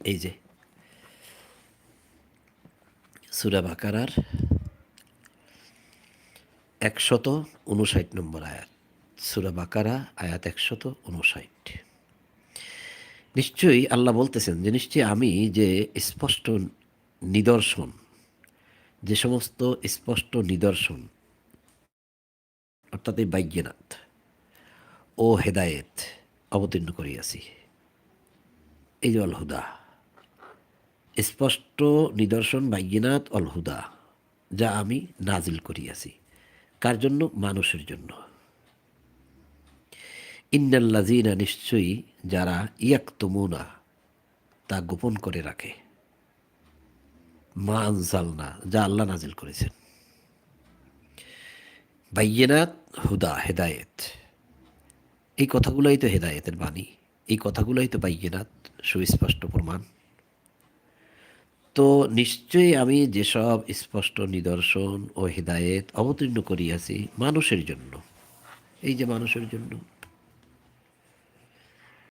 এই যে সূরা বাকারার 159 নম্বর আয়াত। সূরা বাকারা আয়াত 159। নিশ্চয়ই আল্লাহ বলতেছেন যে নিশ্চয়ই আমি যে স্পষ্ট নিদর্শন, যে সমস্ত স্পষ্ট নিদর্শন অর্থাৎ এই বাইয়িনাত ও হেদায়েত অবতীর্ণ করিয়াছি। এই যে অল হুদা, স্পষ্ট নিদর্শন বাইয়িনাত অল হুদা, যা আমি নাজিল করিয়াছি। কার জন্য? মানুষের জন্য। ইন্নাল্লাযীনা, নিশ্চয়ই যারা ইয়াকতুমুনা, তা গোপন করে রাখে, মা আনজালনা, যা আল্লাহ নাজিল করেছেন। বাইয়িনাত, হুদা, হেদায়েত, এই কথাগুলোই তো হেদায়েতের বাণী, এই কথাগুলোই তো বাইয়িনাত, সুস্পষ্ট প্রমাণ। তো নিশ্চয়ই আমি যেসব স্পষ্ট নিদর্শন ও হেদায়েত অবতীর্ণ করিয়াছি মানুষের জন্য, এই যে মানুষের জন্য,